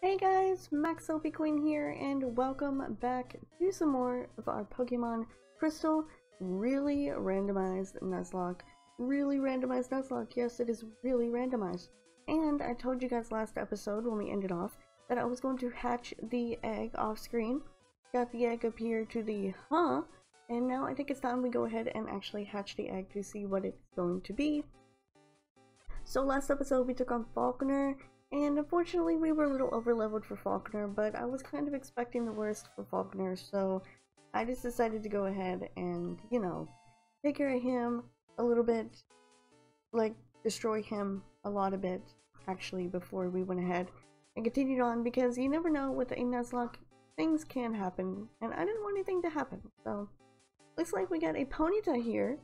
Hey guys, Max Soapy Queen here, and welcome back to some more of our Pokemon Crystal Really Randomized Nuzlocke. Really Randomized Nuzlocke, yes, it is really randomized. And I told you guys last episode when we ended off that I was going to hatch the egg off screen. Got the egg up here to the and now I think it's time we go ahead and actually hatch the egg to see what it's going to be. So last episode we took on Falconer. And unfortunately, we were a little over-leveled for Falconer, but I was kind of expecting the worst for Falconer, so I just decided to go ahead and, you know, take care of him a little bit, like, destroy him a lot a bit, actually, before we went ahead and continued on, because you never know, with a Nuzlocke, things can happen, and I didn't want anything to happen, so looks like we got a Ponyta here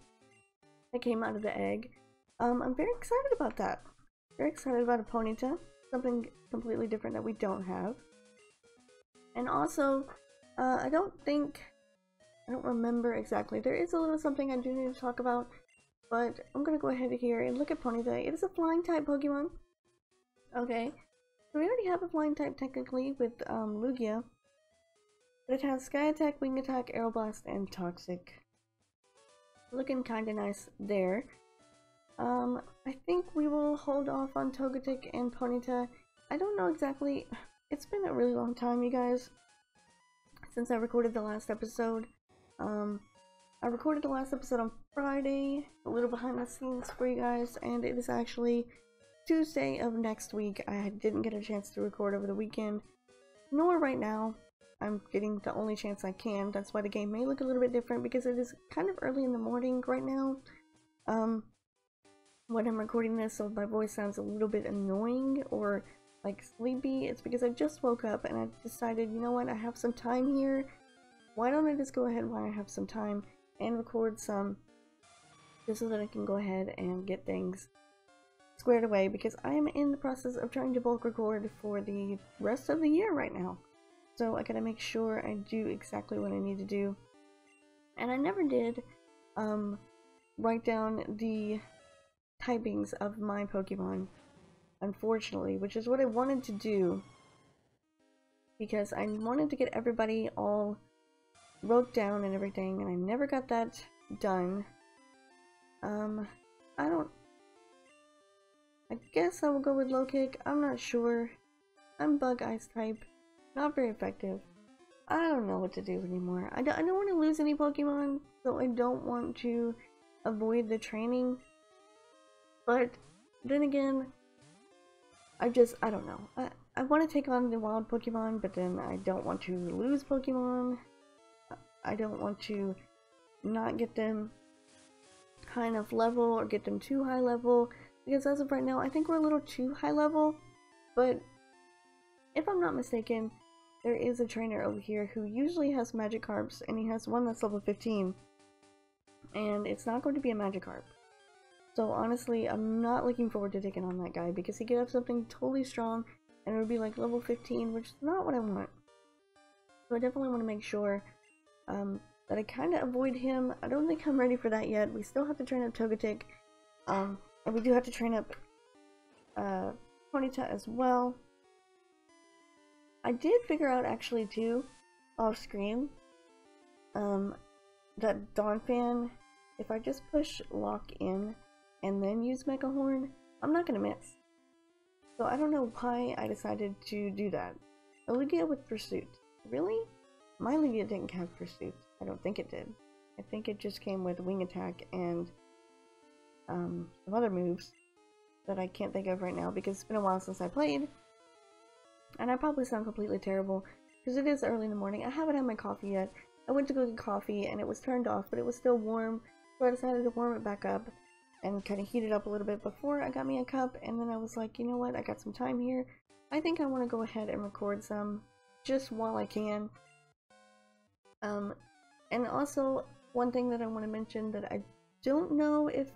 that came out of the egg. I'm very excited about that. Very excited about a Ponyta. Something completely different that we don't have. And also, I don't remember exactly. There is a little something I do need to talk about, but I'm gonna go ahead here and look at Ponyta. It is a flying type Pokemon. Okay, so we already have a flying type technically with Lugia, but it has Sky Attack, Wing Attack, Aeroblast, and Toxic. Looking kinda nice there. I think we will hold off on Togetic and Ponyta. I don't know exactly. It's been a really long time, you guys, since I recorded the last episode. I recorded the last episode on Friday, a little behind the scenes for you guys, and it is actually Tuesday of next week. I didn't get a chance to record over the weekend, nor right now. I'm getting the only chance I can. That's why the game may look a little bit different, because it is kind of early in the morning right now. When I'm recording this, so if my voice sounds a little bit annoying or like sleepy, it's because I just woke up and I decided, you know what, I have some time here. Why don't I just go ahead while I have some time and record some, just so that I can go ahead and get things squared away, because I am in the process of trying to bulk record for the rest of the year right now. So I gotta make sure I do exactly what I need to do. And I never did write down the typings of my Pokemon, unfortunately, which is what I wanted to do, because I wanted to get everybody all wrote down and everything, and I never got that done. I guess I will go with Low Kick. I'm not sure. I'm Bug Ice type, not very effective. I don't know what to do anymore. I don't want to lose any Pokemon, so I don't want to avoid the training. But then again, I don't know. I want to take on the wild Pokemon, but then I don't want to lose Pokemon. I don't want to not get them high enough level or get them too high level, because as of right now, I think we're a little too high level. But if I'm not mistaken, there is a trainer over here who usually has Magikarps, and he has one that's level 15, and it's not going to be a Magikarp. So honestly, I'm not looking forward to taking on that guy, because he could have something totally strong and it would be like level 15, which is not what I want. So I definitely want to make sure that I kind of avoid him. I don't think I'm ready for that yet. We still have to train up Togetic, and we do have to train up Ponyta as well. I did figure out actually too, off screen, that Donphan, if I just push lock in and then use Mega Horn, I'm not gonna miss. So I don't know why I decided to do that. A Lugia with Pursuit. Really? My Lugia didn't have Pursuit. I don't think it did. I think it just came with Wing Attack and some other moves that I can't think of right now, because it's been a while since I played. And I probably sound completely terrible, because it is early in the morning. I haven't had my coffee yet. I went to go get coffee and it was turned off, but it was still warm. So I decided to warm it back up and kind of heat it up a little bit before I got me a cup, and then I was like, you know what, I got some time here. I think I want to go ahead and record some just while I can. And also, one thing that I want to mention that I don't know if,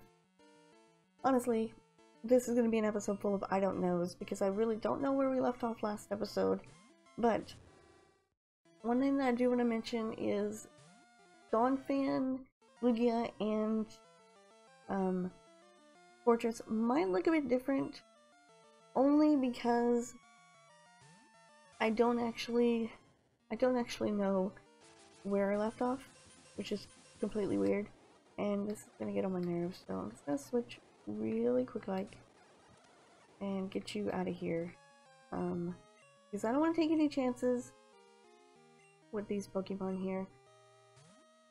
honestly, this is going to be an episode full of I don't knows, because I really don't know where we left off last episode. But one thing that I do want to mention is Donphan, Lugia, and Fortress might look a bit different, only because I don't actually know where I left off, which is completely weird, and this is gonna get on my nerves, so I'm just gonna switch really quick like and get you out of here, because I don't want to take any chances with these Pokemon here.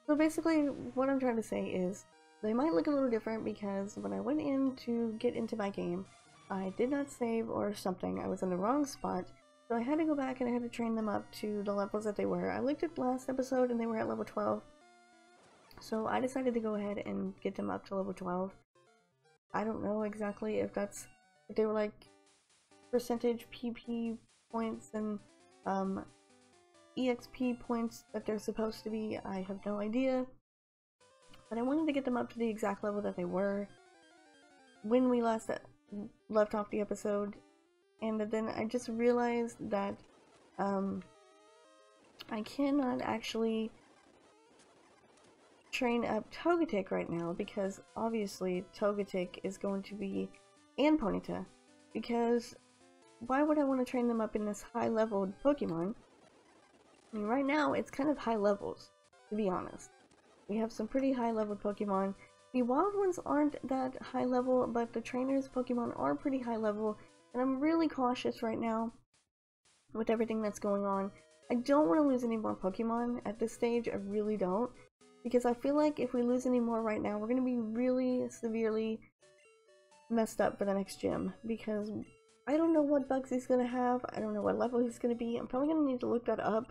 So basically what I'm trying to say is they might look a little different because when I went in to get into my game, I did not save or something. I was in the wrong spot, so I had to go back and I had to train them up to the levels that they were. I looked at last episode and they were at level 12, so I decided to go ahead and get them up to level 12. I don't know exactly if they were like percentage PP points and EXP points that they're supposed to be. I have no idea, but I wanted to get them up to the exact level that they were when we last left off the episode, and then I just realized that I cannot actually train up Togetic right now because obviously Togetic is going to be, and Ponyta, because why would I want to train them up in this high leveled Pokemon? I mean, right now it's kind of high levels, to be honest. We have some pretty high leveled Pokemon. The wild ones aren't that high level, but the trainers Pokemon are pretty high level, and I'm really cautious right now with everything that's going on. I don't want to lose any more Pokemon at this stage, I really don't, because I feel like if we lose any more right now, we're going to be really severely messed up for the next gym, because I don't know what bugs he's going to have, I don't know what level he's going to be. I'm probably going to need to look that up.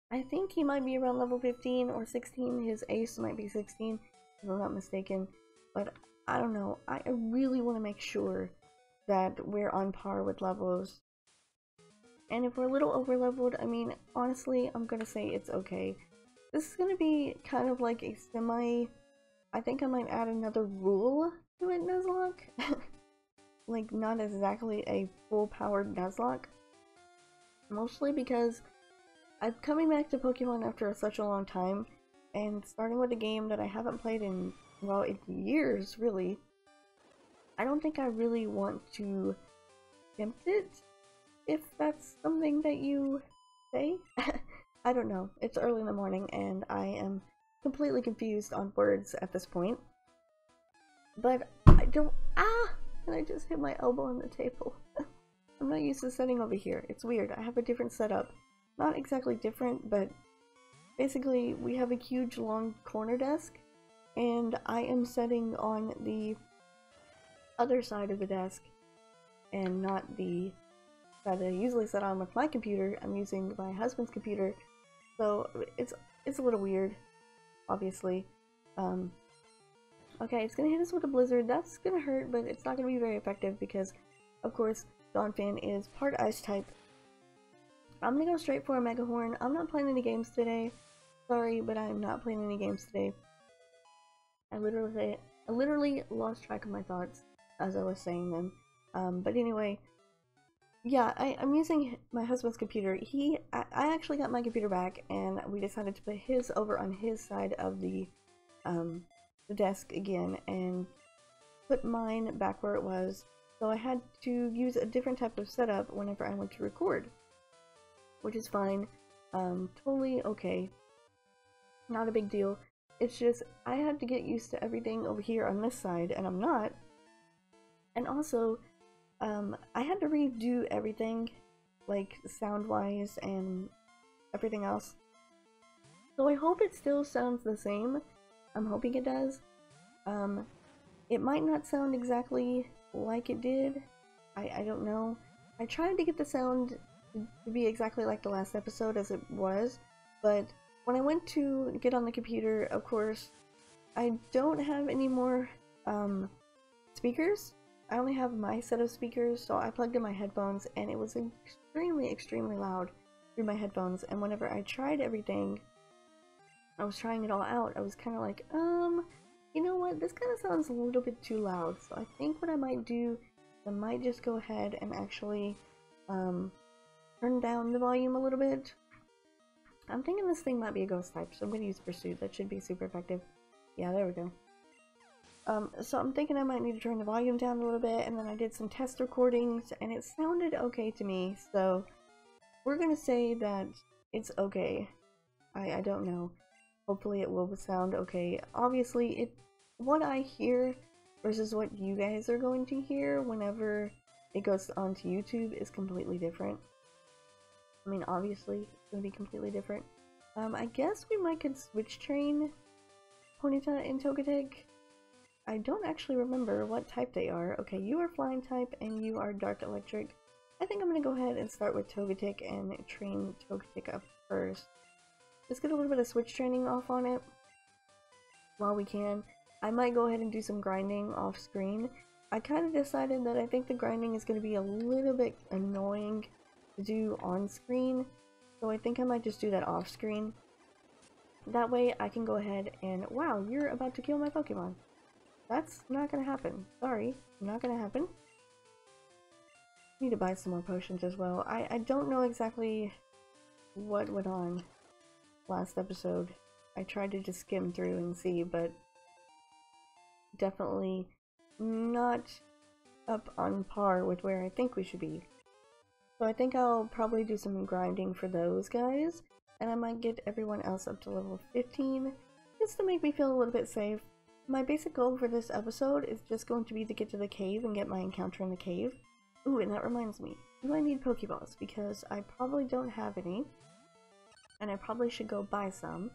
I think he might be around level 15 or 16, his ace might be 16, if I'm not mistaken, but I don't know. I really want to make sure that we're on par with levels, and if we're a little over leveled, I mean, honestly, I'm gonna say it's okay. This is gonna be kind of like a I think I might add another rule to it, Nuzlocke. Like, not exactly a full-powered Nuzlocke, mostly because I'm coming back to Pokemon after such a long time, and starting with a game that I haven't played in, well, in years, really. I don't think I really want to attempt it, if that's something that you say. I don't know. It's early in the morning, and I am completely confused on words at this point. But I don't— and I just hit my elbow on the table. I'm not used to sitting over here. It's weird. I have a different setup. Not exactly different, but basically we have a huge long corner desk, and I am sitting on the other side of the desk and not the side that I usually sit on with my computer. I'm using my husband's computer, so it's a little weird, obviously. Okay, it's gonna hit us with a blizzard. That's gonna hurt, but it's not gonna be very effective because, of course, Donphan is part ice type. I'm gonna go straight for a Mega Horn. I'm not playing any games today. Sorry, but I'm not playing any games today. I literally lost track of my thoughts as I was saying them. But anyway, yeah, I'm using my husband's computer. I actually got my computer back, and we decided to put his over on his side of the desk again, and put mine back where it was. So I had to use a different type of setup whenever I went to record, which is fine. Totally okay. Not a big deal. It's just I had to get used to everything over here on this side, and I'm not. And also, I had to redo everything, like sound-wise and everything else. So I hope it still sounds the same. I'm hoping it does. It might not sound exactly like it did. I don't know. I tried to get the sound to be exactly like the last episode as it was, but when I went to get on the computer, of course, I don't have any more speakers. I only have my set of speakers, so I plugged in my headphones, and it was extremely loud through my headphones. And whenever I tried everything, I was trying it all out, I was kind of like, you know what, this kind of sounds a little bit too loud. So I think what I might do, I might just go ahead and actually turn down the volume a little bit. I'm thinking this thing might be a ghost type, so I'm going to use Pursuit. That should be super effective. Yeah, there we go. So I'm thinking I might need to turn the volume down a little bit, and then I did some test recordings, and it sounded okay to me, so we're gonna say that it's okay. I don't know. Hopefully it will sound okay. Obviously, what I hear versus what you guys are going to hear whenever it goes onto YouTube is completely different. I mean, obviously, it's going to be completely different. I guess we might could switch train Ponyta and Togetic. I don't actually remember what type they are. Okay, you are flying type and you are dark electric. I think I'm going to go ahead and start with Togetic and train Togetic up first. Let's get a little bit of switch training off on it while we can. I might go ahead and do some grinding off screen. I kind of decided that I think the grinding is going to be a little bit annoying to do on screen, so I think I might just do that off screen. That way I can go ahead and, wow, you're about to kill my Pokemon. That's not going to happen. Sorry, not going to happen. Need to buy some more potions as well. I don't know exactly what went on last episode. I tried to just skim through and see, but definitely not up on par with where I think we should be. So I think I'll probably do some grinding for those guys, and I might get everyone else up to level 15, just to make me feel a little bit safe. My basic goal for this episode is just going to be to get to the cave and get my encounter in the cave. Ooh, and that reminds me, do I need Pokeballs? Because I probably don't have any, and I probably should go buy some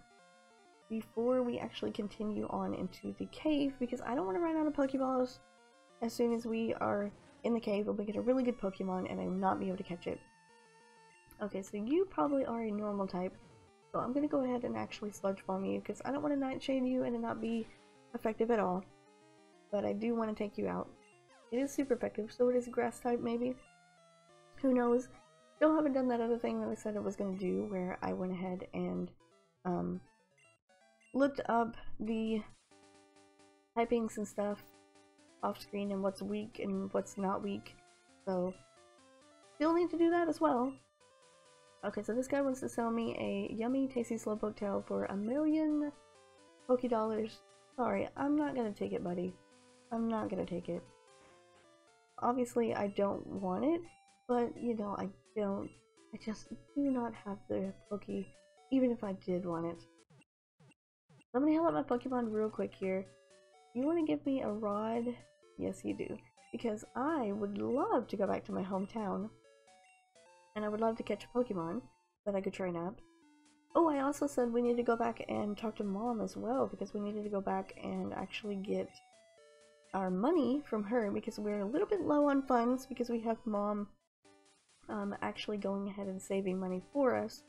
before we actually continue on into the cave, because I don't want to run out of Pokeballs as soon as we are in the cave and we get a really good Pokemon and I will not be able to catch it. Okay, so you probably are a normal type, so I'm going to go ahead and actually Sludge Bomb you, because I don't want to Nightshade you and it not be effective at all. But I do want to take you out. It is super effective, so it is Grass type maybe. Who knows? Still haven't done that other thing that I said I was going to do, where I went ahead and looked up the typings and stuff off screen and what's weak and what's not weak. So, still need to do that as well. Okay, so this guy wants to sell me a yummy, tasty Slowpoke tail for 1,000,000 Pokédollars. Sorry, I'm not gonna take it, buddy. I'm not gonna take it. Obviously, I don't want it, but, you know, I just do not have the Poke, even if I did want it. Let me heal up my Pokemon real quick here. You want to give me a rod? Yes, you do. Because I would love to go back to my hometown. And I would love to catch a Pokemon that I could train up. Oh, I also said we need to go back and talk to Mom as well, because we needed to go back and actually get our money from her, because we're a little bit low on funds, because we have Mom actually going ahead and saving money for us.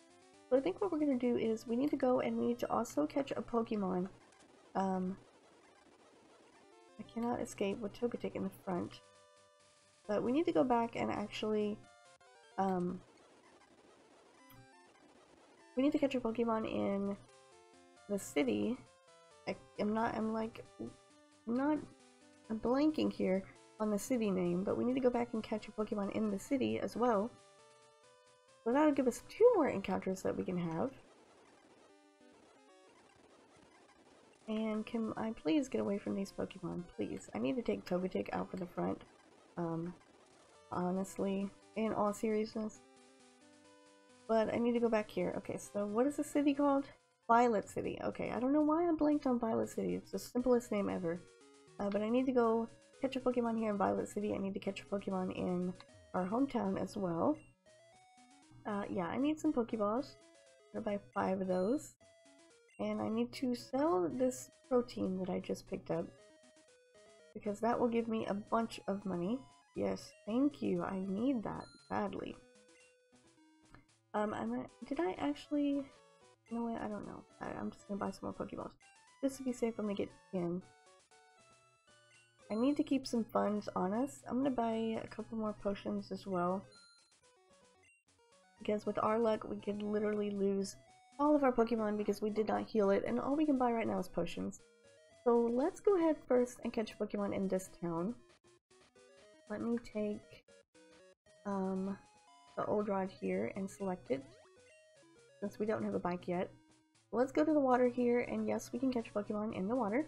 So I think what we're going to do is we need to go and we need to also catch a Pokemon. I cannot escape with Togetic in the front. But we need to go back and actually we need to catch a Pokemon in the city. I'm blanking here on the city name, but we need to go back and catch a Pokemon in the city as well. So that'll give us 2 more encounters that we can have. And can I please get away from these Pokemon, please? I need to take Togetic out for the front. Honestly, in all seriousness. But I need to go back here. Okay, so what is the city called? Violet City. Okay, I don't know why I blanked on Violet City. It's the simplest name ever. But I need to go catch a Pokemon here in Violet City. I need to catch a Pokemon in our hometown as well. Yeah, I need some Pokeballs. I'm gonna buy 5 of those. And I need to sell this protein that I just picked up, because that will give me a bunch of money. Yes, thank you. I need that badly. Did I actually... You know what? I don't know. I'm just gonna buy some more Pokeballs. Just to be safe, I'm gonna get 10. I need to keep some funds on us. I'm gonna buy a couple more potions as well. Because with our luck, we could literally lose all of our Pokemon because we did not heal it, and all we can buy right now is potions. So let's go ahead first and catch a Pokemon in this town. Let me take the old rod here and select it, since we don't have a bike yet. Let's go to the water here, and yes, we can catch Pokemon in the water.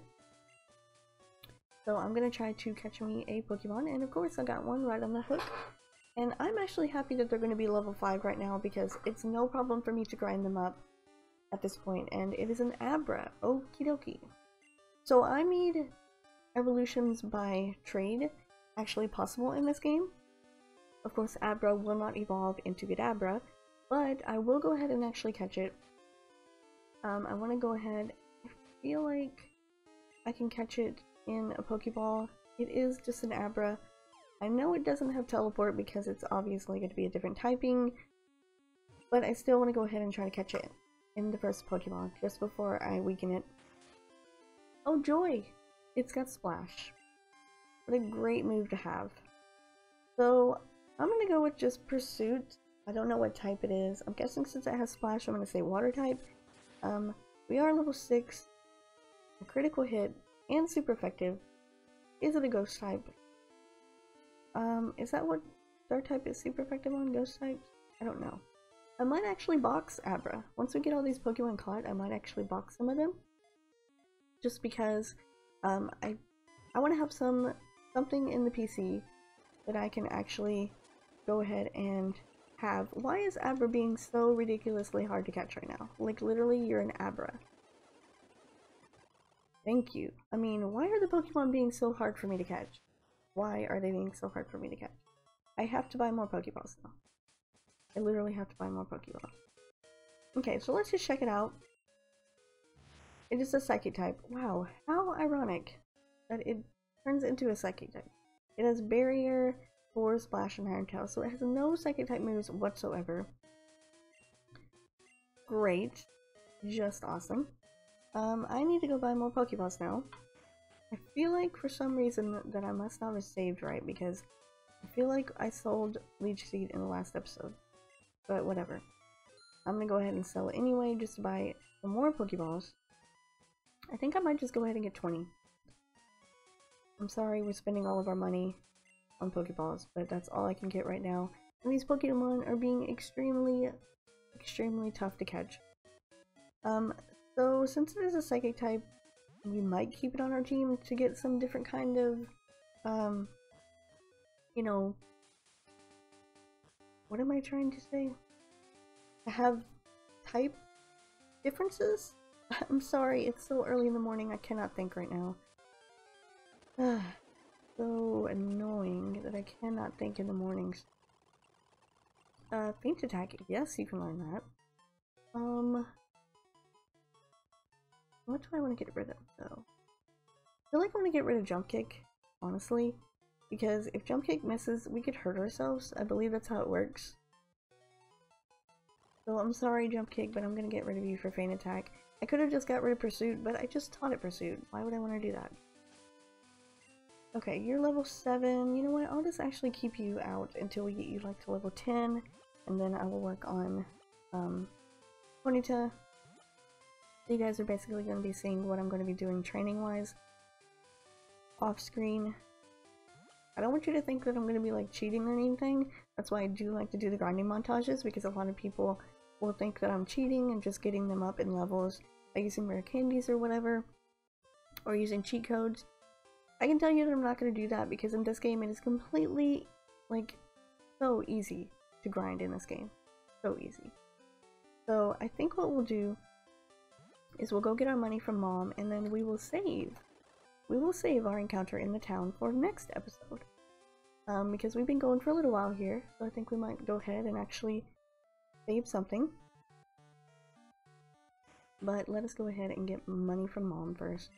So I'm gonna try to catch me a Pokemon, and of course I got one right on the hook. And I'm actually happy that they're going to be level 5 right now because it's no problem for me to grind them up at this point, and it is an Abra. Okie dokie. So I made evolutions by trade actually possible in this game. Of course, Abra will not evolve into Kadabra, but I will go ahead and actually catch it. I want to go ahead. I feel like I can catch it in a Pokeball. It is just an Abra. I know it doesn't have teleport because it's obviously going to be a different typing, but I still want to go ahead and try to catch it in the first Pokemon just before I weaken it. Oh joy! It's got Splash. What a great move to have. So I'm going to go with just Pursuit. I don't know what type it is. I'm guessing since it has Splash, I'm going to say Water type. We are level 6, a critical hit, and super effective. Is it a Ghost type? Is that what Dark type is super effective on? Ghost types? I don't know. I might actually box Abra. Once we get all these Pokemon caught, I might actually box some of them. Just because I want to have something in the PC that I can actually go ahead and have. Why is Abra being so ridiculously hard to catch right now? Like, literally, you're an Abra. Thank you. I mean, why are the Pokemon being so hard for me to catch? Why are they being so hard for me to catch? I have to buy more Pokeballs now. I literally have to buy more Pokeballs. Okay, so let's just check it out. It is a Psychic type. Wow, how ironic that it turns into a Psychic type. It has Barrier, Spore, Splash, and Iron Tail, so it has no Psychic type moves whatsoever. Great. Just awesome. I need to go buy more Pokeballs now. I feel like for some reason that I must not have saved right, because I feel like I sold Leech Seed in the last episode. But whatever. I'm gonna go ahead and sell it anyway just to buy some more Pokeballs. I think I might just go ahead and get 20. I'm sorry we're spending all of our money on Pokeballs, but that's all I can get right now. And these Pokemon are being extremely tough to catch. So since it is a Psychic type, we might keep it on our team to get some different kind of, you know, what am I trying to say? To have type differences? I'm sorry, it's so early in the morning, I cannot think right now. So annoying that I cannot think in the mornings. Faint Attack, yes, you can learn that. What do I want to get rid of, though? I feel like I want to get rid of Jump Kick, honestly. Because if Jump Kick misses, we could hurt ourselves. I believe that's how it works. So I'm sorry, Jump Kick, but I'm gonna get rid of you for Faint Attack. I could have just got rid of Pursuit, but I just taught it Pursuit. Why would I want to do that? Okay, you're level 7. You know what? I'll just actually keep you out until we get you like to level 10. And then I will work on Ponyta. You guys are basically going to be seeing what I'm going to be doing training-wise off screen. I don't want you to think that I'm going to be like cheating or anything. That's why I do like to do the grinding montages, because a lot of people will think that I'm cheating and just getting them up in levels by using rare candies or whatever, or using cheat codes. I can tell you that I'm not going to do that, because in this game it is completely, like, so easy to grind in this game. So easy. So I think what we'll do is we'll go get our money from Mom, and then we will save. We will save our encounter in the town for next episode. Because we've been going for a little while here, so I think we might go ahead and actually save something. But let us go ahead and get money from Mom first.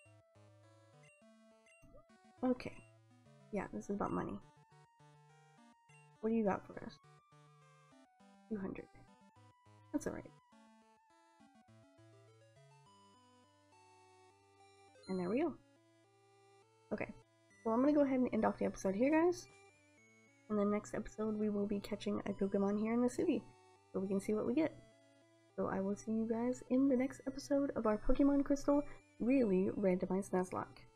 Okay. Yeah, this is about money. What do you got for us? 200. That's alright. And there we go. Okay, so I'm gonna go ahead and end off the episode here, guys. In the next episode, we will be catching a Pokemon here in the city, so we can see what we get. So I will see you guys in the next episode of our Pokemon Crystal Really Randomized Nuzlocke.